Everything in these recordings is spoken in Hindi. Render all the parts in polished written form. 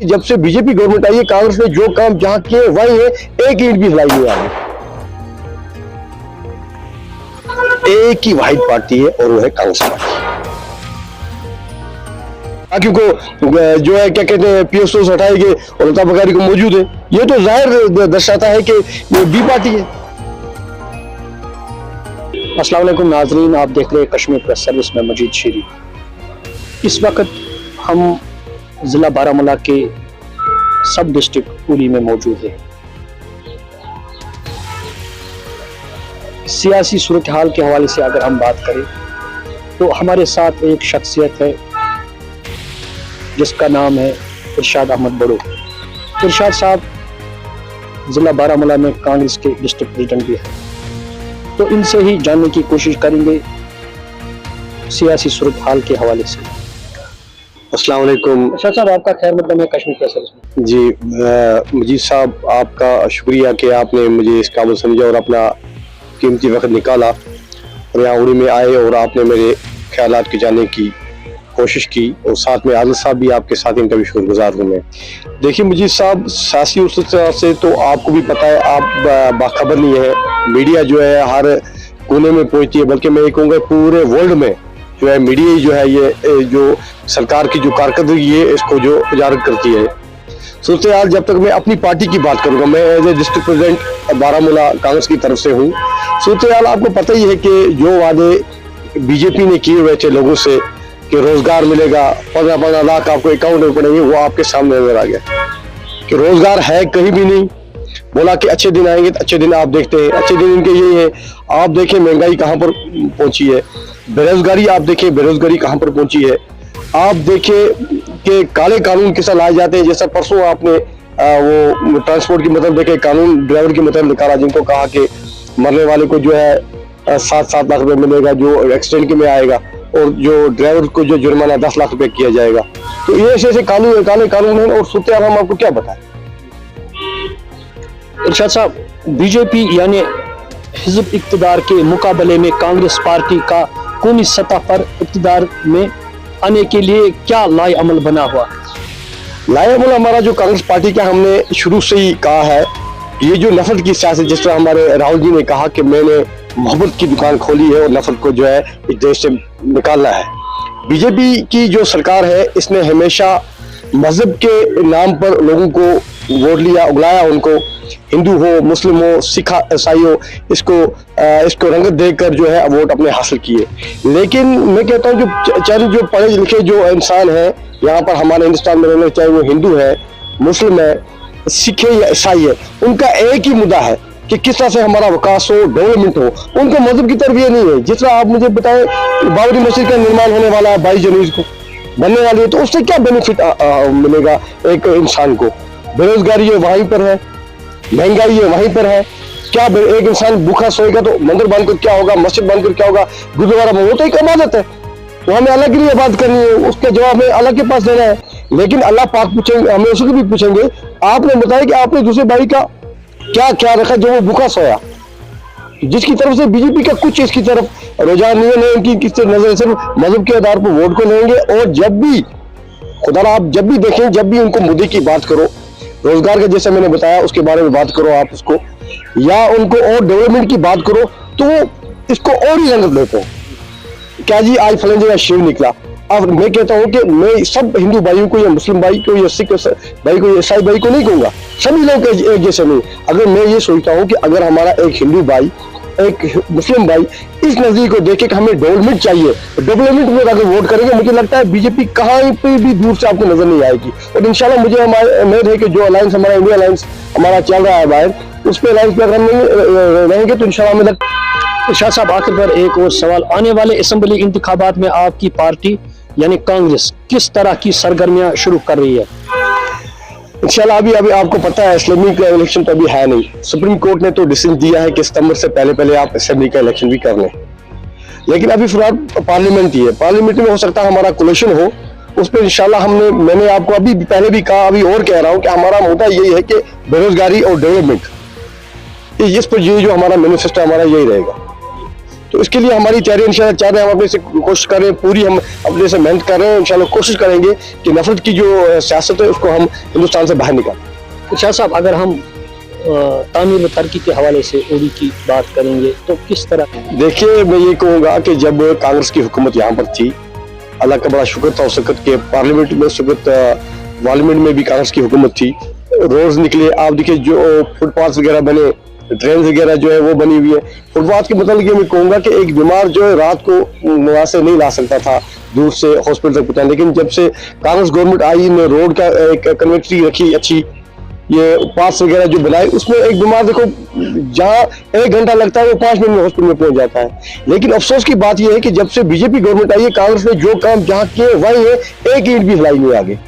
जब से बीजेपी गवर्नमेंट आई है, कांग्रेस ने जो काम जहां किए वही है, एक ईंट भी हिलाई नहीं आगे। एक ही वाहिद पार्टी है और वो है कांग्रेस पार्टी। बाकी को जो है क्या कहते हैं पीएसओ हटाएंगे और लता बगारी को मौजूद है, ये तो जाहिर दर्शाता है कि ये बी पार्टी है। अस्सलाम वालेकुम नाजरीन, आप देख रहे हैं कश्मीर प्रेस सर्विस में मजीद शीरी। इस वक्त हम ज़िला बारामूला के सब डिस्ट्रिक्ट उरी में मौजूद है। सियासी सूरत हाल के हवाले से अगर हम बात करें तो हमारे साथ एक शख्सियत है जिसका नाम है इरशाद अहमद बड़ो। इरशाद साहब ज़िला बारामूला में कांग्रेस के डिस्ट्रिक्ट प्रेसिडेंट भी है, तो इनसे ही जानने की कोशिश करेंगे सियासी सूरत हाल के हवाले से। अस्सलाम वालेकुम। इरशाद साहब, आपका खैर मकदम है कश्मीर प्रेस सर्विस में। जी मजीद साहब, आपका शुक्रिया कि आपने मुझे इस काबिल समझा और अपना कीमती वक्त निकाला और यहाँ उड़ी में आए और आपने मेरे ख्यालात की जानने की कोशिश की, और साथ में आदिल साहब भी आपके साथ इनका भी शुक्रगुजार हूँ मैं। देखिए मजीद साहब, सियासी उस से तो आपको भी पता है, आप बाखबर नहीं है। मीडिया जो है हर कोने में पहुंचती है, बल्कि मैं ये कहूँगा पूरे वर्ल्ड में जो है मीडिया ही जो है ये जो सरकार की जो कारकर्दगी है इसको जो उजागर करती है। सूरत हाल जब तक मैं अपनी पार्टी की बात करूंगा, मैं as a district president Baramulla Congress की तरफ से हूँ। सूरत हाल आपको पता ही है कि जो वादे बीजेपी ने किए हुए थे लोगों से कि रोजगार मिलेगा, 15-15 लाख आपको अकाउंट में पड़ेंगे, वो आपके सामने नजर आ गया कि रोजगार है कहीं भी नहीं। बोला कि अच्छे दिन आएंगे तो अच्छे दिन आप देखते हैं, अच्छे दिन इनके यही है। आप देखें महंगाई कहाँ पर पहुंची है, बेरोजगारी आप देखें बेरोजगारी कहाँ पर पहुंची है। आप देखें कि काले कानून किस लाए जाते हैं, जैसा परसों आपने वो ट्रांसपोर्ट की मतलब देखे कानून ड्राइवर की मतलब निकाला, जिनको कहा कि मरने वाले को जो है 7-7 लाख रुपए मिलेगा जो एक्सीडेंट में आएगा, और जो ड्राइवर को जो जुर्माना 10 लाख रुपए किया जाएगा। तो ये ऐसे कानून काले कानून है, और सूरत हाल हम आपको क्या बताएं। इरशाद साहब, बीजेपी यानी हिज़्ब इक़्तिदार के मुकाबले में कांग्रेस पार्टी का कौमी सतह पर इक़्तिदार में आने के लिए क्या लाए अमल बना हुआ? लाए अमल हमारा जो कांग्रेस पार्टी का, हमने शुरू से ही कहा है, ये जो नफरत की सियासत, जिस तरह हमारे राहुल जी ने कहा कि मैंने मोहब्बत की दुकान खोली है और नफरत को जो है इस देश से निकालना है। बीजेपी की जो सरकार है इसने हमेशा मजहब के नाम पर लोगों को वोट लिया, उगलाया उनको, हिंदू हो, मुस्लिम हो, सिख, ईसाई हो, इसको रंगत देकर जो है वोट अपने हासिल किए। लेकिन मैं कहता हूँ जो चंद जो पढ़े लिखे जो इंसान है यहाँ पर हमारे हिंदुस्तान में रहने, चाहे वो हिंदू है, मुस्लिम है, सिख है या ईसाई है, उनका एक ही मुद्दा है कि किस तरह से हमारा विकास हो, डेवलपमेंट हो। उनका मजहब की तरफ ये नहीं है। जिस तरह आप मुझे बताएं बाबरी मस्जिद का निर्माण होने वाला है 22 जनवरी को बनने वाली है, तो उससे क्या बेनिफिट मिलेगा एक इंसान को? बेरोजगारी है वहीं पर है, महंगाई है वहीं पर है। क्या एक इंसान भूखा सोएगा तो मंदिर बनकर क्या होगा, मस्जिद बनकर क्या होगा, गुरुद्वारा में, वो तो एक इबादत है, वो हमें अल्लाह के लिए इबादत करनी है, उसका जवाब हमें अल्लाह के पास देना है। लेकिन अल्लाह पाक पूछेंगे, हमें उसको भी पूछेंगे, आपने बताया कि आपने दूसरे भाई का क्या क्या रखा जो वो भूखा सोया, जिसकी तरफ से बीजेपी का कुछ इसकी तरफ रुझान नहीं है, उनकी किसी नजर सिर्फ मजहब के आधार पर वोट को लेंगे। और जब भी खुदा आप जब भी देखें, जब भी उनको मुद्दे की बात करो, रोजगार का जैसे मैंने बताया उसके बारे में बात करो आप उसको, या उनको और डेवलपमेंट की बात करो, तो वो इसको और ही रंगत देते हैं। क्या जी आज फलाने जगह शिव निकला। अब मैं कहता हूँ कि मैं सब हिंदू भाइयों को या मुस्लिम भाई को या सिख भाई को या ईसाई भाई को नहीं कहूंगा, सभी लोग एक जैसे नहीं। अगर मैं ये सोचता हूँ कि अगर हमारा एक हिंदू भाई, एक मुस्लिम भाई इस नजरिए को देखे कि हमें डेवलपमेंट चाहिए, डेवलपमेंट में अगर वोट करेंगे, मुझे लगता है बीजेपी कहीं पे भी दूर से आपको नजर नहीं आएगी। और इंशाल्लाह मुझे उम्मीद है कि जो अलायंस हमारा इंडिया अलायंस हमारा चल रहा है बाहर, उस पर अलायंस पे अगर हम रहेंगे तो इंशाल्लाह हमें लगता है। इरशाद साहब, आखिर पर एक और सवाल, आने वाले असेंबली इंतखाबात में आपकी पार्टी यानी कांग्रेस किस तरह की सरगर्मियां शुरू कर रही है? इंशाल्लाह अभी आपको पता है इस्लामिक का इलेक्शन तो अभी है नहीं। सुप्रीम कोर्ट ने तो डिसीजन दिया है कि सितंबर से पहले आप असेंबली का इलेक्शन भी कर लें, लेकिन अभी फिलहाल पार्लियामेंट ही है। पार्लियामेंट में हो सकता है हमारा कोलिशन हो, उस पर इंशाल्लाह मैंने आपको अभी पहले भी कहा, अभी और कह रहा हूँ कि हमारा मुद्दा यही है कि बेरोजगारी और डेवलपमेंट, इस पर ये जो हमारा मैनिफेस्टो हमारा यही रहेगा। तो इसके लिए हमारी तैयारी इंशाल्लाह चाह रहे हैं, हम अपने से कोशिश कर रहे हैं, पूरी हम अपने से मेहनत कर रहे हैं, इंशाल्लाह कोशिश करेंगे कि नफरत की जो सियासत है उसको हम हिंदुस्तान से बाहर निकालें। इरशाद साहब, अगर हम तामीर व तरक्की के हवाले से उड़ी की बात करेंगे तो किस तरह? देखिए, मैं ये कहूँगा कि जब कांग्रेस की हुकूमत यहाँ पर थी, अल्लाह का बड़ा शुक्र था उस वक्त के पार्लियामेंट में, उस वक्त पार्लियामेंट में भी कांग्रेस की हुकूमत थी, रोड्स निकले, आप देखिए जो फुटपाथ वगैरह बने, ट्रेन वगैरह जो है वो बनी हुई है। फुटपाथ के मतलब ये मैं कहूँगा कि एक बीमार जो है रात को वहाँ से नहीं ला सकता था दूर से हॉस्पिटल तक पहुँचाने, लेकिन जब से कांग्रेस गवर्नमेंट आई, ने रोड का एक कनेक्टिविटी रखी अच्छी, ये पास वगैरह जो बनाए, उसमें एक बीमार देखो जहाँ 1 घंटा लगता है वो 5 मिनट में हॉस्पिटल में पहुंच जाता है। लेकिन अफसोस की बात यह है कि जब से बीजेपी गवर्नमेंट आई है, कांग्रेस ने जो काम जहाँ किए वही है, एक ईंट भी हिलाई नहीं आगे।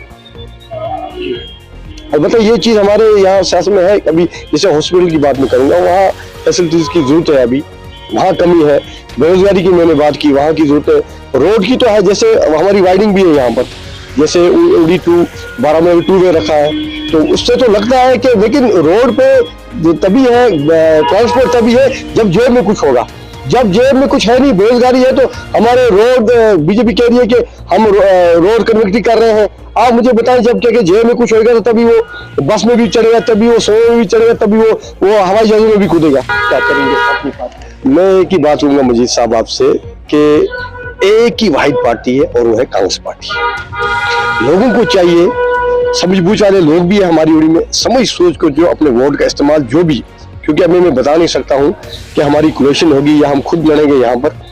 और मतलब ये चीज हमारे यहाँ सियासत में है। अभी जैसे हॉस्पिटल की बात मैं करूंगा, वहाँ फैसिलिटीज की जरूरत है, अभी वहाँ कमी है। बेरोजगारी की मैंने बात की, वहाँ की जरूरत है। रोड की तो है, जैसे हमारी वाइडिंग भी है यहाँ पर, जैसे उड़ी टू बारामूला 2 वे रखा है, तो उससे तो लगता है कि, लेकिन रोड पे तभी है, ट्रांसपोर्ट तभी है जब जेब में कुछ होगा। जब जेब में कुछ है नहीं, बेरोजगारी है, तो हमारे रोड बीजेपी कह रही है कि हम रोड कनेक्टिविटी कर रहे हैं। आप मुझे बताएं, जब क्या जेब में कुछ होगा तो तभी वो बस में भी चढ़ेगा, तभी वो 100 में भी चढ़ेगा, तभी वो हवाई जहाज में भी कूदेगा। क्या करेंगे अपनी बात? मैं एक ही बात कहूंगा मजीद साहब आपसे कि एक ही वाहिद पार्टी है और वो है कांग्रेस पार्टी। लोगों को चाहिए, समझ बूझ वाले लोग भी है हमारी उड़ी में, समझ सोच को जो अपने वोट का इस्तेमाल जो भी, क्योंकि अभी मैं बता नहीं सकता हूं कि हमारी कोलिशन होगी या हम खुद लड़ेंगे यहाँ पर,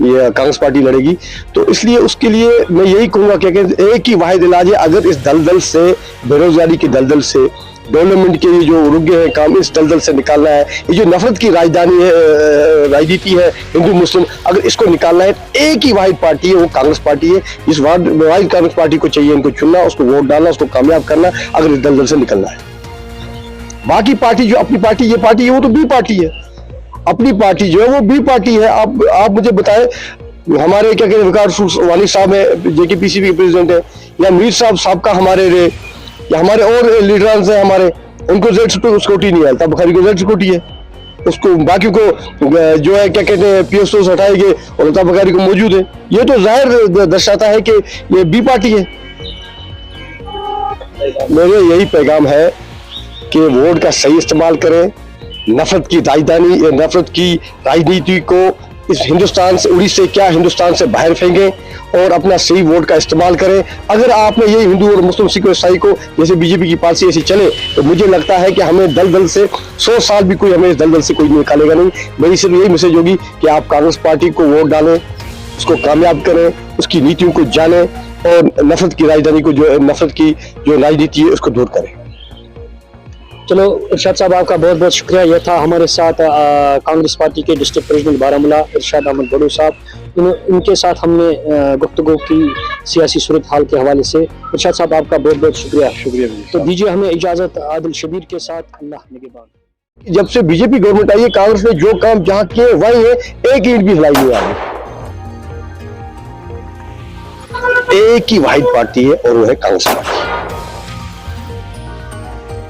ये कांग्रेस पार्टी लड़ेगी, तो इसलिए उसके लिए मैं यही कहूंगा कि एक ही वाहिद इलाज है। अगर इस दलदल से, बेरोजगारी के दलदल से, डेवलपमेंट के जो रुके हैं काम, इस दलदल से निकालना है, ये जो नफरत की राजधानी है, राजनीति है हिंदू मुस्लिम, अगर इसको निकालना है, एक ही वाहिद पार्टी है, वो कांग्रेस पार्टी है। इस वाहिद कांग्रेस पार्टी को चाहिए इनको चुनना, उसको वोट डालना, उसको कामयाब करना, अगर इस दलदल से निकलना है। बाकी पार्टी जो अपनी पार्टी, ये पार्टी है, वो तो बी पार्टी है। अपनी पार्टी जो है वो बी पार्टी है। आप मुझे बताएं, हमारे क्या कहते हैं, विकास वाली साहब है, जेकेपीसीबी के प्रेसिडेंट है, या मीर साहब का हमारे रे, या हमारे और लीडर्स हैं हमारे, उनको जेड सिक्योरिटी नहीं है, तब बुखारी को जेड सिक्योरिटी है, उसको बाकी को जो है क्या कहते हैं पीएसओ से हटाएंगे और लता बुखारी को मौजूद है। ये तो जाहिर दर्शाता है कि ये बी पार्टी है। मेरे यही पैगाम है कि वोट का सही इस्तेमाल करें, नफरत की राजधानी, नफरत की राजनीति को इस हिंदुस्तान से, उड़ी से क्या हिंदुस्तान से बाहर फेंकें और अपना सही वोट का इस्तेमाल करें। अगर आपने ये हिंदू और मुस्लिम, सिख और ईसाई को, जैसे बीजेपी की पॉलिसी ऐसी चले, तो मुझे लगता है कि हमें दलदल से 100 साल भी कोई हमें इस दलदल से कोई निकालेगा नहीं। मेरी सिर्फ यही मैसेज होगी कि आप कांग्रेस पार्टी को वोट डालें, उसको कामयाब करें, उसकी नीतियों को जानें और नफरत की राजधानी को, जो नफरत की जो राजनीति है, उसको दूर करें। चलो इरशाद साहब, आपका बहुत बहुत शुक्रिया। यह था हमारे साथ कांग्रेस पार्टी के डिस्ट्रिक्ट प्रेसिडेंट बारामूला इरशाद अहमद बड़ू साहब। इनके साथ हमने गुफ्तगू की सियासी सूरत हाल के हवाले से। इरशाद साहब, आपका बहुत बहुत शुक्रिया। शुक्रिया। तो दीजिए हमें इजाजत आदिल शबीर के साथ। अल्लाह निगहबान। जब से बीजेपी गवर्नमेंट आई है, कांग्रेस ने जो काम जहां किए वही है, एक ईंट भी हिलाई नहीं आगे। एक ही वाहिद पार्टी है और वो है कांग्रेस पार्टी।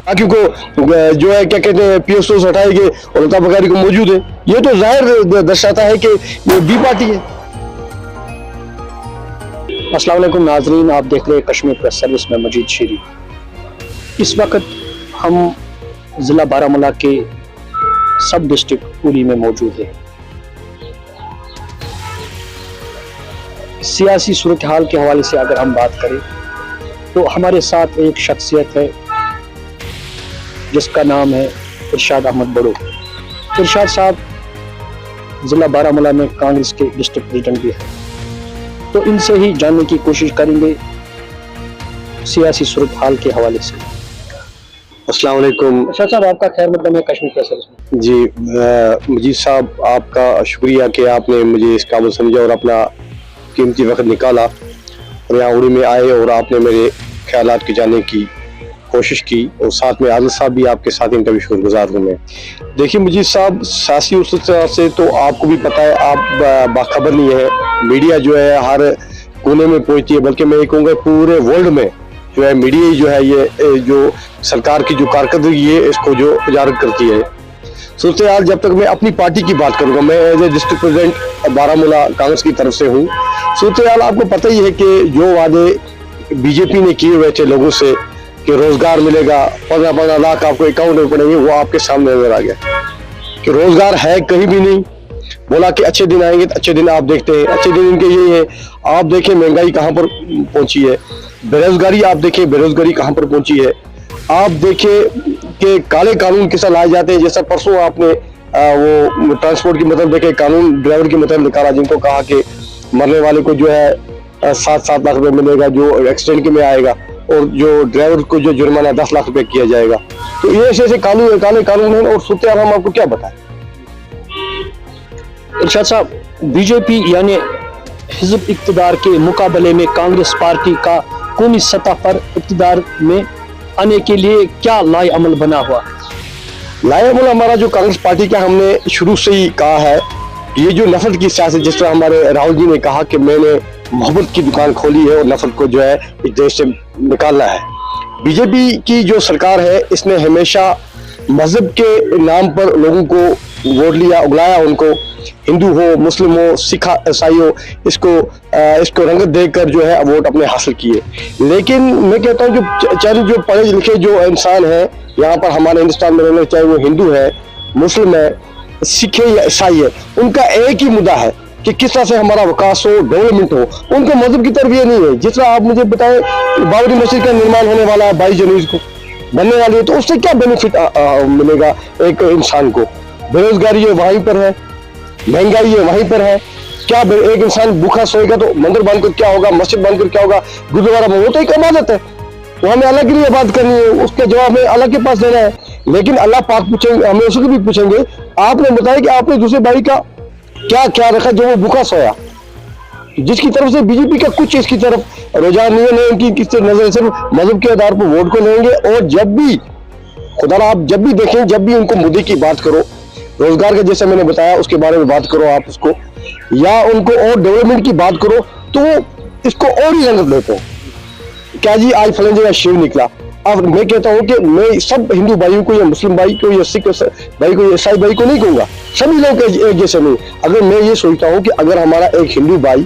बाकी को जो है क्या कहते हैं पीएसओ से हटाएंगे और लता बुखारी को मौजूद है, ये तो जाहिर दर्शाता है कि ये बी पार्टी है। अस्सलाम वालेकुम नाजरीन, आप देख रहे हैं कश्मीर प्रेस सर्विस में मजीद शीरी। इस वक्त हम जिला बारामूला के सब डिस्ट्रिक्ट उड़ी में मौजूद है। सियासी सूरत हाल के हवाले से अगर हम बात करें तो हमारे साथ एक शख्सियत है जिसका नाम है इरशाद अहमद बड़ू। इरशाद साहब जिला बारामूला में कांग्रेस के डिस्ट्रिक्ट प्रेसिडेंट भी है, तो इनसे ही जानने की कोशिश करेंगे सियासी सूरत हाल के हवाले से। अस्सलाम वालेकुम। इरशाद साहब, आपका खैर मकदम है कश्मीर प्रेस सर्विस में। जी मजीद साहब, आपका शुक्रिया कि आपने मुझे इस काबिल समझा और अपना कीमती वक्त निकाला और यहाँ उड़ी में आए और आपने मेरे ख्यालात की जानने की कोशिश की, और साथ में आदिल साहब भी आपके साथ इनका भी शुक्रगुजार हूँ मैं। देखिए मजीद साहब, सियासी उस से तो आपको भी पता है, आप बाखबर नहीं है। मीडिया जो है हर कोने में पहुंचती है, बल्कि मैं ये कहूँगा पूरे वर्ल्ड में जो है मीडिया ही जो है ये जो सरकार की जो कारकर्दगी है इसको जो उजागर करती है। सूरत हाल जब तक मैं अपनी पार्टी की बात करूंगा, मैं as a district president Baramulla Congress की तरफ से हूँ। सूरत हाल आपको पता ही है कि जो वादे बीजेपी ने किए हुए थे लोगों से कि रोजगार मिलेगा, 15-15 लाख आपको अकाउंट में पड़ेंगे, वो आपके सामने नजर आ गया कि रोजगार है कहीं भी नहीं। बोला कि अच्छे दिन आएंगे तो अच्छे दिन आप देखते हैं, अच्छे दिन इनके यही है। आप देखें महंगाई कहाँ पर पहुंची है, बेरोजगारी आप देखें बेरोजगारी कहाँ पर पहुंची है। आप देखें कि काले कानून किस लाए जाते हैं, जैसा परसों आपने वो ट्रांसपोर्ट की मतलब देखे कानून ड्राइवर की मतलब निकाला, जिनको कहा कि मरने वाले को जो है 7-7 लाख रुपए मिलेगा जो एक्सीडेंट में आएगा, और जो ड्राइवर को जो जुर्माना 10 लाख रुपए किया जाएगा। तो ये ऐसे कानून काले कानून है। और सूरत हाल हम आपको क्या बताएं। इरशाद साहब, बीजेपी यानी हिज़्ब इक़्तिदार के मुकाबले में कांग्रेस पार्टी का कौमी सतह पर इक़्तिदार में आने के लिए क्या लाए अमल बना हुआ? लाए अमल हमारा जो कांग्रेस पार्टी का हमने शुरू से ही कहा है, ये जो नफरत की सियासत, जिस तरह हमारे राहुल जी ने कहा कि मैंने मोहब्बत की दुकान खोली है और नफरत को जो है इस देश से निकालना है। बीजेपी की जो सरकार है इसने हमेशा मजहब के नाम पर लोगों को वोट लिया, उगलाया उनको, हिंदू हो, मुस्लिम हो, सिख, ईसाई हो, इसको रंगत देकर जो है वोट अपने हासिल किए। लेकिन मैं कहता हूँ जो जो पढ़े लिखे जो इंसान है यहाँ पर हमारे हिंदुस्तान में रहने, चाहे वो हिंदू है, मुस्लिम है, सिख है या ईसाई है, उनका एक ही मुद्दा है कि किस तरह से हमारा विकास हो, डेवलपमेंट हो। उनके मजहब की तरफ ये नहीं है। जिस तरह आप मुझे बताएं बाबरी मस्जिद का निर्माण होने वाला है 22 जनवरी को बनने वाली है, तो उससे क्या बेनिफिट मिलेगा एक इंसान को? बेरोजगारी है वहीं पर है, महंगाई है वहीं पर है। क्या एक इंसान भूखा सोएगा तो मंदिर बनकर क्या होगा, मस्जिद बनकर क्या होगा, गुरुद्वारा में, वो तो एक इबादत है, वो हमें अल्लाह के लिए इबादत करनी है, उसका जवाब हमें अल्लाह के पास देना है। लेकिन अल्लाह पाक पूछेंगे, हमें उसको भी पूछेंगे, आपने बताया कि आपने दूसरे भाई का क्या क्या रखा जो वो भूखा सोया, जिसकी तरफ से बीजेपी का कुछ इसकी तरफ रुझान नहीं है, उनकी किस नजर सिर्फ मजहब के आधार पर वोट को लेंगे। और जब भी खुदा आप जब भी देखें, जब भी उनको मुद्दे की बात करो, रोजगार का जैसे मैंने बताया उसके बारे में बात करो आप उसको, या उनको और डेवलपमेंट की बात करो, तो इसको और ही रंगत देते हैं। क्या जी आज फलन जगह शिव निकला। अब मैं कहता हूँ कि मैं सब हिंदू भाइयों को या मुस्लिम भाई को या सिख भाई को या ईसाई भाई को नहीं कहूंगा, सभी लोग एक जैसे नहीं। अगर मैं ये सोचता हूँ कि अगर हमारा एक हिंदू भाई,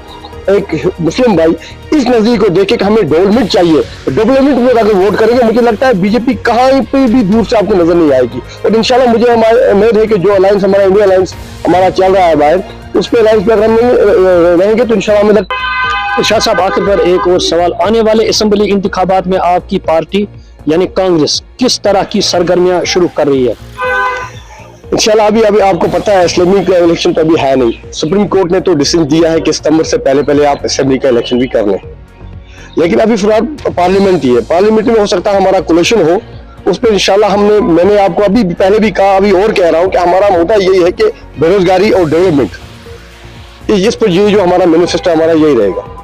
एक मुस्लिम भाई इस नजदीक को देखे कि हमें डेवलपमेंट चाहिए, डेवलपमेंट में अगर वोट करेंगे, मुझे लगता है बीजेपी कहीं पे भी दूर से आपको नजर नहीं आएगी। और इंशाल्लाह मुझे उम्मीद है कि जो अलायंस हमारा इंडिया अलायंस हमारा चल रहा है बाहर, उस पर अलायंस पे अगर हम रहेंगे तो इंशाल्लाह हमें इरशाद साहब, आखिर पर एक और सवाल, आने वाले असेंबली इंतखाबात में आपकी पार्टी यानी कांग्रेस किस तरह की सरगर्मियां शुरू कर रही है? इंशाल्लाह अभी आपको पता है इस्लामिक इलेक्शन तो अभी है नहीं। सुप्रीम कोर्ट ने तो डिसीजन दिया है कि सितंबर से पहले आप असेंबली का इलेक्शन भी कर लें, लेकिन अभी फिलहाल पार्लियामेंट ही है। पार्लियामेंट में हो सकता है हमारा कोलिशन हो, उस पर इंशाल्लाह मैंने आपको अभी पहले भी कहा, अभी और कह रहा हूँ कि हमारा मुद्दा यही है कि बेरोजगारी और डेवलपमेंट, इस पर ये जो हमारा मैनिफेस्टो हमारा यही रहेगा।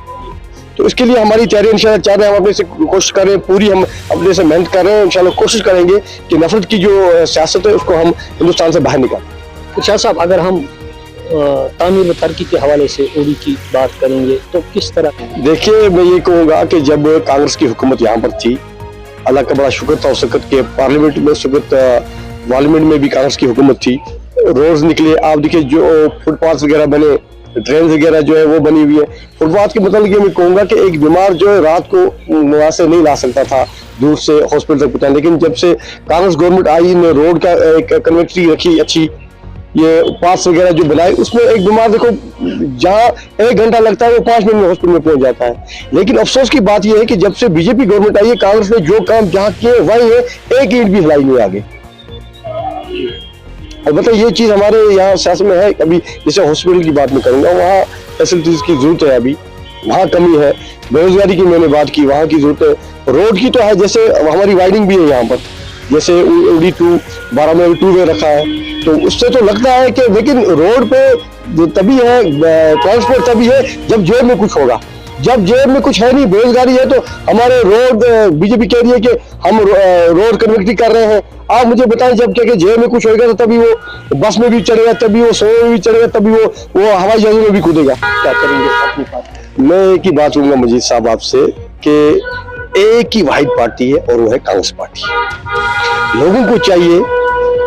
तो इसके लिए हमारी तैयारी इंशाल्लाह चाह रहे हैं, हम अपने से कोशिश कर रहे हैं, पूरी हम अपने से मेहनत कर रहे हैं। इंशाल्लाह कोशिश करेंगे कि नफरत की जो सियासत है उसको हम हिंदुस्तान से बाहर निकालें। शाह साहब, अगर हम तामीर व तरक्की के हवाले से ओडी की बात करेंगे तो किस तरह? देखिए, मैं ये कहूँगा कि जब कांग्रेस की हुकूमत यहाँ पर थी, अल्लाह का बड़ा शुक्र था उस वक्त के पार्लियामेंट में, उस वक्त पार्लियामेंट में भी कांग्रेस की हुकूमत थी। रोज निकले, आप देखिए जो फुटपाथ वगैरह बने, ट्रेन वगैरह जो है वो बनी हुई है। फुटपाथ के मतलब ये मैं कहूँगा कि एक बीमार जो है रात को वहाँ से नहीं ला सकता था, दूर से हॉस्पिटल तक पहुँचा, लेकिन जब से कांग्रेस गवर्नमेंट आई ने रोड का एक कनेक्टिविटी रखी अच्छी, ये पास वगैरह जो बनाए, उसमें एक बीमार देखो जहाँ 1 घंटा लगता है वो 5 मिनट में हॉस्पिटल में पहुंच जाता है। लेकिन अफसोस की बात यह है कि जब से बीजेपी गवर्नमेंट आई है, कांग्रेस ने जो काम जहाँ किए वही है, एक ईंट भी हिलाई नहीं आगे। और बताइए ये चीज हमारे यहाँ सियासत में है। अभी जैसे हॉस्पिटल की बात मैं करूंगा, वहाँ फैसिलिटीज की जरूरत है, अभी वहाँ कमी है। बेरोजगारी की मैंने बात की, वहाँ की जरूरत है। रोड की तो है, जैसे हमारी वाइडिंग भी है यहाँ पर, जैसे उड़ी 2 बारामूला 2 वे रखा है, तो उससे तो लगता है कि, लेकिन रोड पे तभी है, ट्रांसपोर्ट तभी है जब जेब में कुछ होगा। जब जेब में कुछ है नहीं, बेरोजगारी है, तो हमारे रोड बीजेपी कह रही है कि हम रोड कनेक्टिविटी कर रहे हैं। आप मुझे बताएं, जब क्या जेब में कुछ होगा तो तभी वो बस में भी चलेगा, तभी वो सोए में भी चलेगा, तभी वो हवाई जहाज में भी कूदेगा। क्या करेंगे अपनी बात? मैं एक ही बात कहूंगा मजीद साहब आपसे कि एक ही वाहिद पार्टी है और वो है कांग्रेस पार्टी। लोगों को चाहिए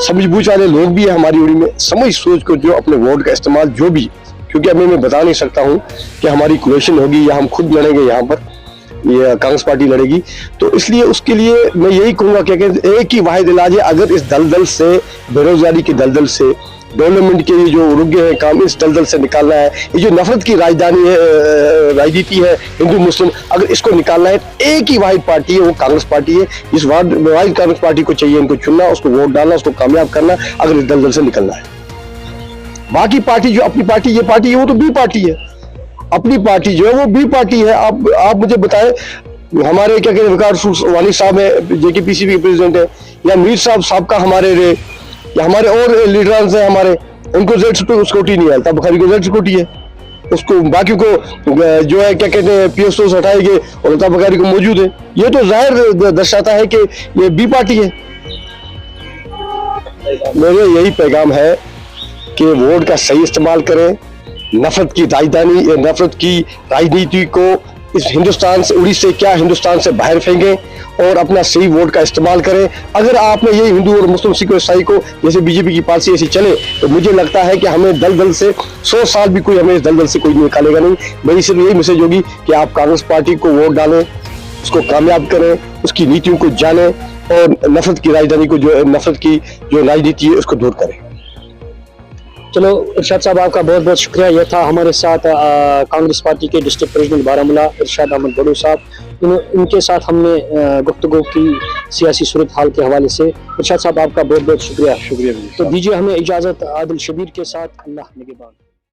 समझ बूझ वाले लोग भी हैं हमारी उड़ी में, समझ सोच कर जो अपने वोट का इस्तेमाल जो भी, क्योंकि अभी मैं बता नहीं सकता हूँ कि हमारी कोलिशन होगी या हम खुद लड़ेंगे यहाँ पर, ये कांग्रेस पार्टी लड़ेगी, तो इसलिए उसके लिए मैं यही कहूंगा कि एक ही वाहिद इलाज है, अगर इस दलदल से, बेरोजगारी के दलदल से, डेवलपमेंट के ये जो रुके हैं काम, इस दलदल से निकालना है, ये जो नफरत की राजधानी है, राजनीति है हिंदू मुस्लिम, अगर इसको निकालना है, एक ही वाहिद पार्टी है, वो कांग्रेस पार्टी है। इस वाहिद कांग्रेस पार्टी को चाहिए इनको चुनना, उसको वोट डालना, उसको कामयाब करना, अगर इस दलदल से निकलना है। बाकी पार्टी जो अपनी पार्टी, ये पार्टी है, वो तो बी पार्टी है। अपनी पार्टी जो है वो बी पार्टी है। आप मुझे बताएं, हमारे क्या कहते हैं विकास वानी साहब है, जेकेपीसीबी के प्रेसिडेंट है, या मीर साहब का हमारे रहे, या हमारे और लीडर्स हैं हमारे, उनको जेड सिक्योरिटी नहीं है, अल्ताफ बुखारी को जेड सिक्योरिटी है, उसको बाकी को जो है क्या कहते हैं पीएसओ से हटाए गए और अल्ताफ बुखारी को मौजूद है। ये तो जाहिर दर्शाता है कि ये बी पार्टी है। मेरे यही पैगाम है कि वोट का सही इस्तेमाल करें, नफरत की राजधानी, नफरत की राजनीति को इस हिंदुस्तान से, उड़ीसा क्या हिंदुस्तान से बाहर फेंकें और अपना सही वोट का इस्तेमाल करें। अगर आपने ये हिंदू और मुस्लिम सिख और ईसाई को, जैसे बीजेपी की पॉलिसी ऐसी चले, तो मुझे लगता है कि हमें दलदल से 100 साल भी कोई हमें इस दलदल से कोई निकालेगा नहीं। मेरी सिर्फ यही मैसेज होगी कि आप कांग्रेस पार्टी को वोट डालें, उसको कामयाब करें, उसकी नीतियों को जानें और नफरत की राजधानी को, जो नफरत की जो राजनीति है, उसको दूर करें। चलो इरशाद साहब, आपका बहुत बहुत शुक्रिया। यह था हमारे साथ कांग्रेस पार्टी के डिस्ट्रिक्ट प्रेसिडेंट बारामूला इरशाद अहमद बड़ू साहब। इनके साथ हमने गुफ्तगू की सियासी सूरत हाल के हवाले से। इरशाद साहब, आपका बहुत बहुत शुक्रिया। शुक्रिया। तो दीजिए हमें इजाज़त आदिल शबीर के साथ। अल्लाह निगहबान।